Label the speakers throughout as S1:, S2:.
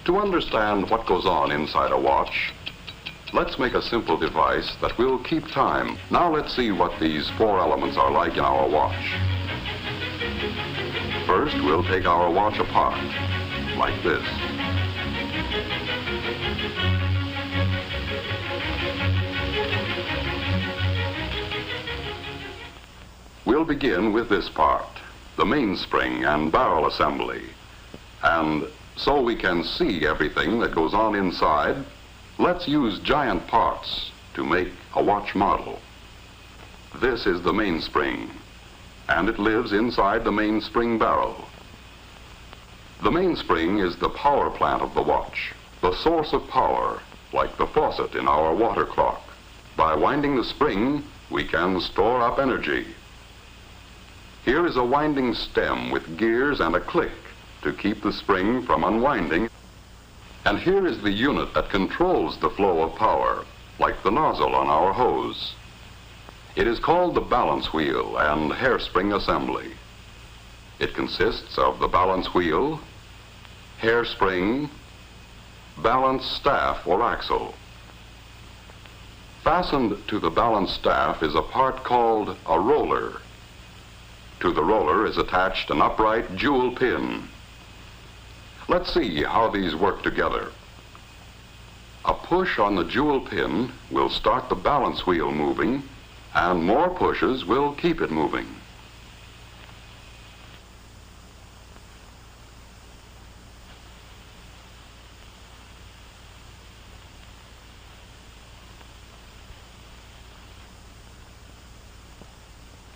S1: To understand what goes on inside a watch, let's make a simple device that will keep time. Now let's see what these four elements are like in our watch. First, we'll take our watch apart, like this. We'll begin with this part, the mainspring and barrel assembly. And so we can see everything that goes on inside, let's use giant parts to make a watch model. This is the mainspring, and it lives inside the mainspring barrel. The mainspring is the power plant of the watch, the source of power, like the faucet in our water clock. By winding the spring, we can store up energy. Here is a winding stem with gears and a click to keep the spring from unwinding. And here is the unit that controls the flow of power, like the nozzle on our hose. It is called the balance wheel and hairspring assembly. It consists of the balance wheel, hairspring, balance staff or axle. Fastened to the balance staff is a part called a roller. To the roller is attached an upright jewel pin. Let's see how these work together. A push on the jewel pin will start the balance wheel moving, and more pushes will keep it moving.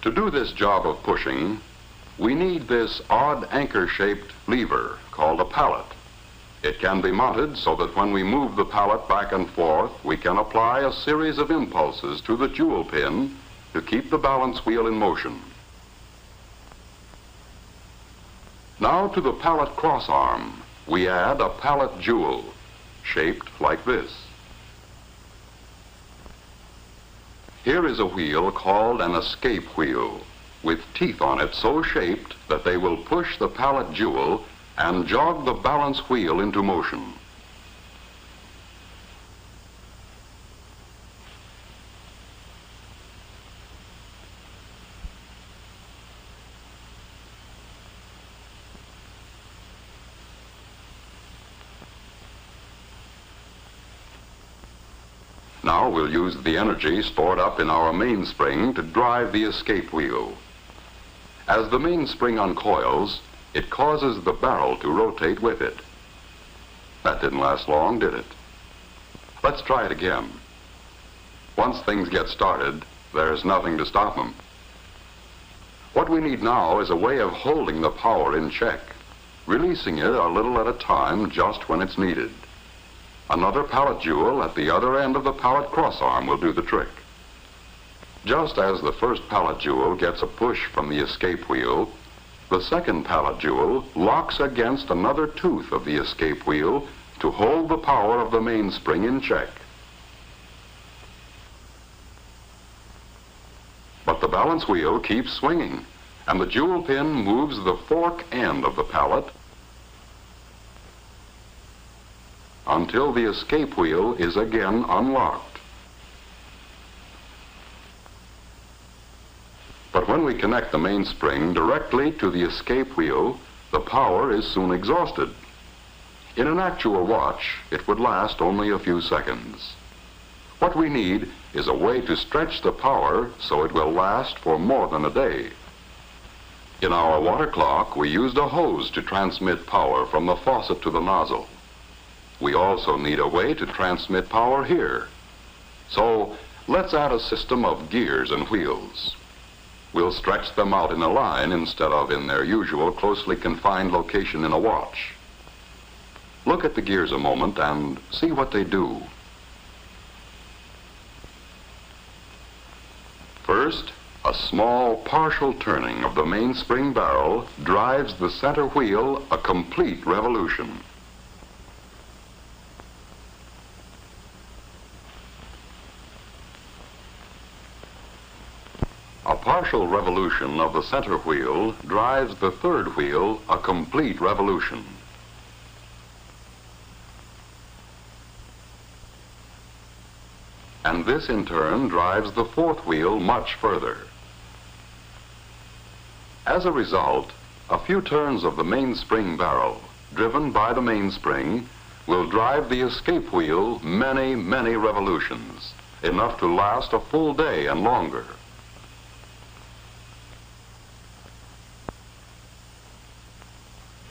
S1: To do this job of pushing, we need this odd anchor-shaped lever called a pallet. It can be mounted so that when we move the pallet back and forth, we can apply a series of impulses to the jewel pin to keep the balance wheel in motion. Now to the pallet crossarm, we add a pallet jewel shaped like this. Here is a wheel called an escape wheel, with teeth on it so shaped that they will push the pallet jewel and jog the balance wheel into motion. Now we'll use the energy stored up in our mainspring to drive the escape wheel. As the mainspring uncoils, it causes the barrel to rotate with it. That didn't last long, did it? Let's try it again. Once things get started, there's nothing to stop them. What we need now is a way of holding the power in check, releasing it a little at a time just when it's needed. Another pallet jewel at the other end of the pallet crossarm will do the trick. Just as the first pallet jewel gets a push from the escape wheel, the second pallet jewel locks against another tooth of the escape wheel to hold the power of the mainspring in check. But the balance wheel keeps swinging, and the jewel pin moves the fork end of the pallet until the escape wheel is again unlocked. But when we connect the mainspring directly to the escape wheel, the power is soon exhausted. In an actual watch, it would last only a few seconds. What we need is a way to stretch the power so it will last for more than a day. In our water clock, we used a hose to transmit power from the faucet to the nozzle. We also need a way to transmit power here. So let's add a system of gears and wheels. We'll stretch them out in a line instead of in their usual closely confined location in a watch. Look at the gears a moment and see what they do. First, a small partial turning of the mainspring barrel drives the center wheel a complete revolution. A partial revolution of the center wheel drives the third wheel a complete revolution. and this in turn drives the fourth wheel much further. As a result, a few turns of the mainspring barrel, driven by the mainspring, will drive the escape wheel many, many revolutions, enough to last a full day and longer.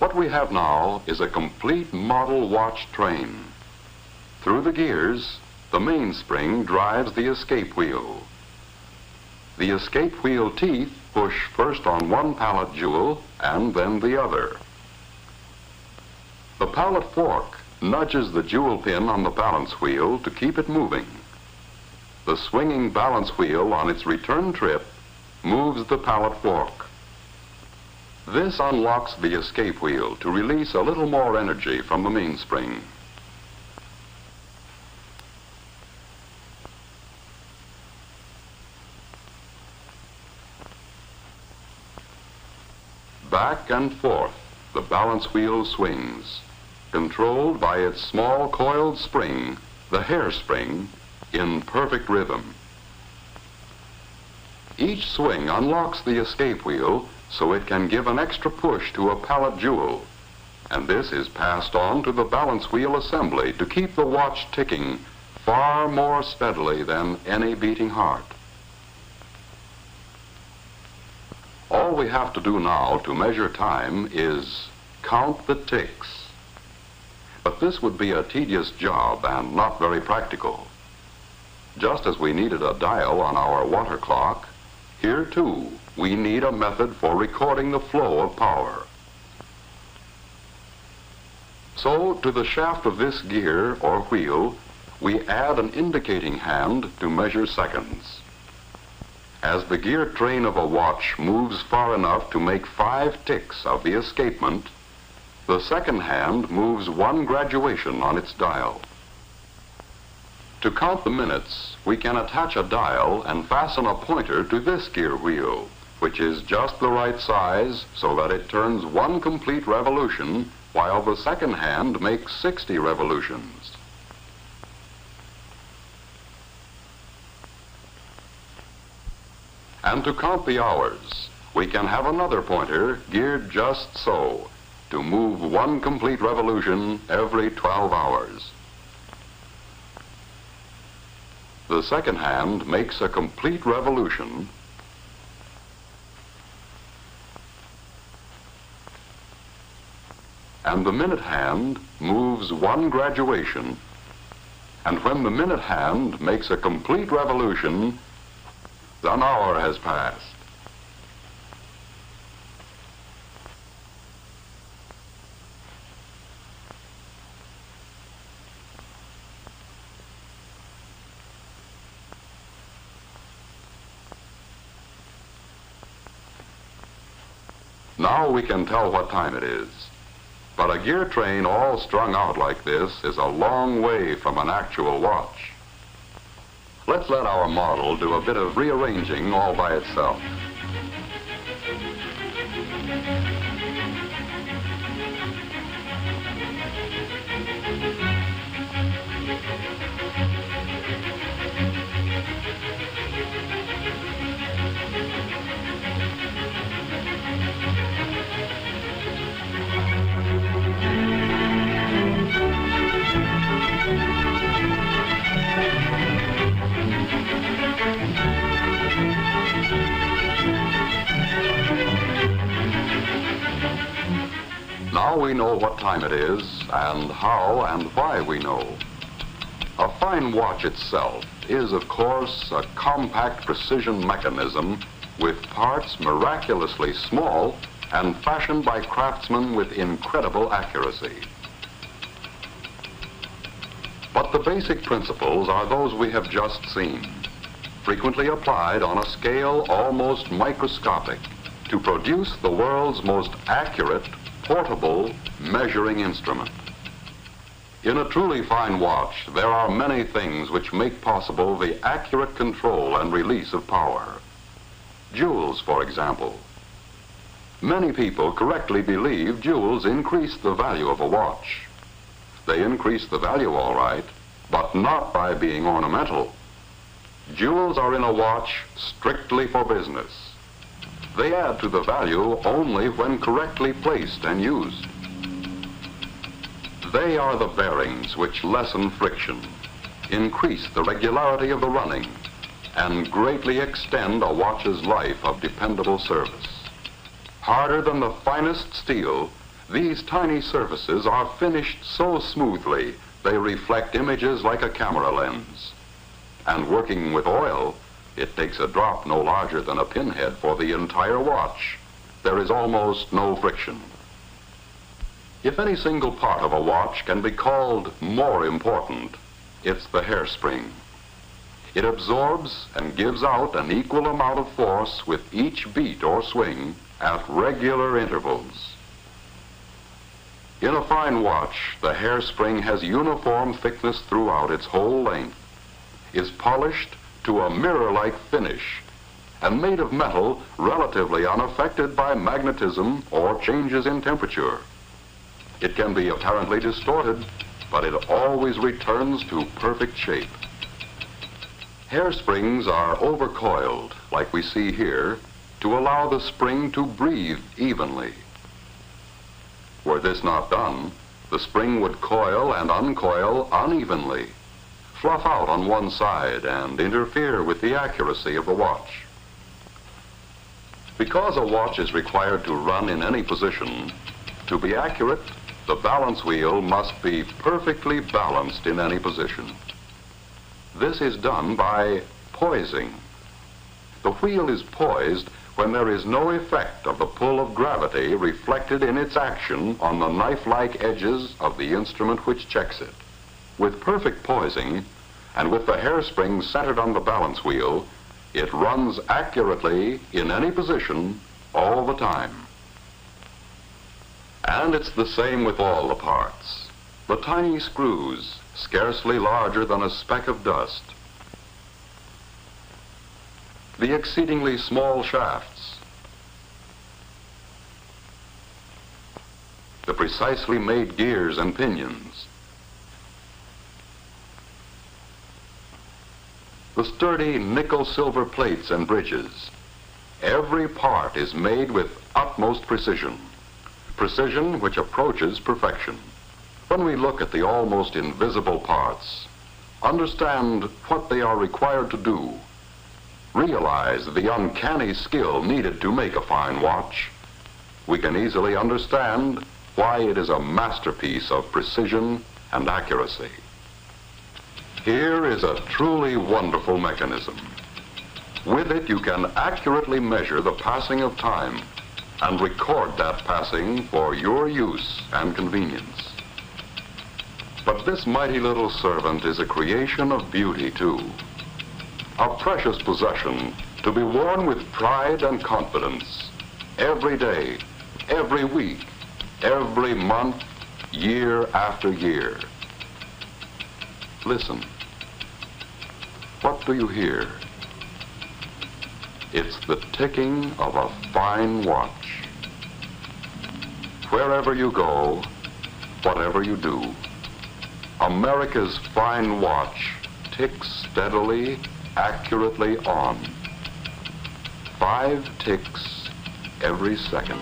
S1: What we have now is a complete model watch train. Through the gears, the mainspring drives the escape wheel. The escape wheel teeth push first on one pallet jewel and then the other. The pallet fork nudges the jewel pin on the balance wheel to keep it moving. The swinging balance wheel on its return trip moves the pallet fork. This unlocks the escape wheel to release a little more energy from the mainspring. Back and forth, the balance wheel swings, controlled by its small coiled spring, the hairspring, in perfect rhythm. Each swing unlocks the escape wheel so it can give an extra push to a pallet jewel, and this is passed on to the balance wheel assembly to keep the watch ticking far more steadily than any beating heart. All we have to do now to measure time is count the ticks. But this would be a tedious job and not very practical. Just as we needed a dial on our water clock, here too we need a method for recording the flow of power. So to the shaft of this gear or wheel, we add an indicating hand to measure seconds. As the gear train of a watch moves far enough to make 5 ticks of the escapement, the second hand moves 1 graduation on its dial. To count the minutes, we can attach a dial and fasten a pointer to this gear wheel, which is just the right size so that it turns 1 complete revolution while the second hand makes 60 revolutions. And to count the hours, we can have another pointer geared just so, to move 1 complete revolution every 12 hours. The second hand makes a complete revolution and the minute hand moves 1 graduation, and when the minute hand makes a complete revolution, an hour has passed. Now we can tell what time it is. But a gear train all strung out like this is a long way from an actual watch. Let's let our model do a bit of rearranging all by itself. Now we know what time it is, and how and why we know. A fine watch itself is, of course, a compact precision mechanism with parts miraculously small and fashioned by craftsmen with incredible accuracy. But the basic principles are those we have just seen, frequently applied on a scale almost microscopic to produce the world's most accurate portable measuring instrument. In a truly fine watch, there are many things which make possible the accurate control and release of power. Jewels, for example. Many people correctly believe jewels increase the value of a watch. They increase the value all right, but not by being ornamental. Jewels are in a watch strictly for business. They add to the value only when correctly placed and used. They are the bearings which lessen friction, increase the regularity of the running, and greatly extend a watch's life of dependable service. Harder than the finest steel, these tiny surfaces are finished so smoothly they reflect images like a camera lens. And working with oil, it takes a drop no larger than a pinhead for the entire watch. There is almost no friction. If any single part of a watch can be called more important, it's the hairspring. It absorbs and gives out an equal amount of force with each beat or swing at regular intervals. In a fine watch, the hairspring has uniform thickness throughout its whole length, is polished to a mirror-like finish, and made of metal relatively unaffected by magnetism or changes in temperature. It can be apparently distorted, but it always returns to perfect shape. Hairsprings are overcoiled, like we see here, to allow the spring to breathe evenly. Were this not done, the spring would coil and uncoil unevenly, fluff out on one side, and interfere with the accuracy of the watch. Because a watch is required to run in any position, to be accurate, the balance wheel must be perfectly balanced in any position. This is done by poising. The wheel is poised when there is no effect of the pull of gravity reflected in its action on the knife-like edges of the instrument which checks it. With perfect poising, and with the hairspring centered on the balance wheel, it runs accurately in any position all the time. And it's the same with all the parts. The tiny screws, scarcely larger than a speck of dust. The exceedingly small shafts. The precisely made gears and pinions. The sturdy nickel-silver plates and bridges. Every part is made with utmost precision. Precision which approaches perfection. When we look at the almost invisible parts, understand what they are required to do, realize the uncanny skill needed to make a fine watch, we can easily understand why it is a masterpiece of precision and accuracy. Here is a truly wonderful mechanism. With it, you can accurately measure the passing of time and record that passing for your use and convenience. But this mighty little servant is a creation of beauty, too. A precious possession to be worn with pride and confidence every day, every week, every month, year after year. Listen. What do you hear? It's the ticking of a fine watch. Wherever you go, whatever you do, America's fine watch ticks steadily, accurately on. 5 ticks every second.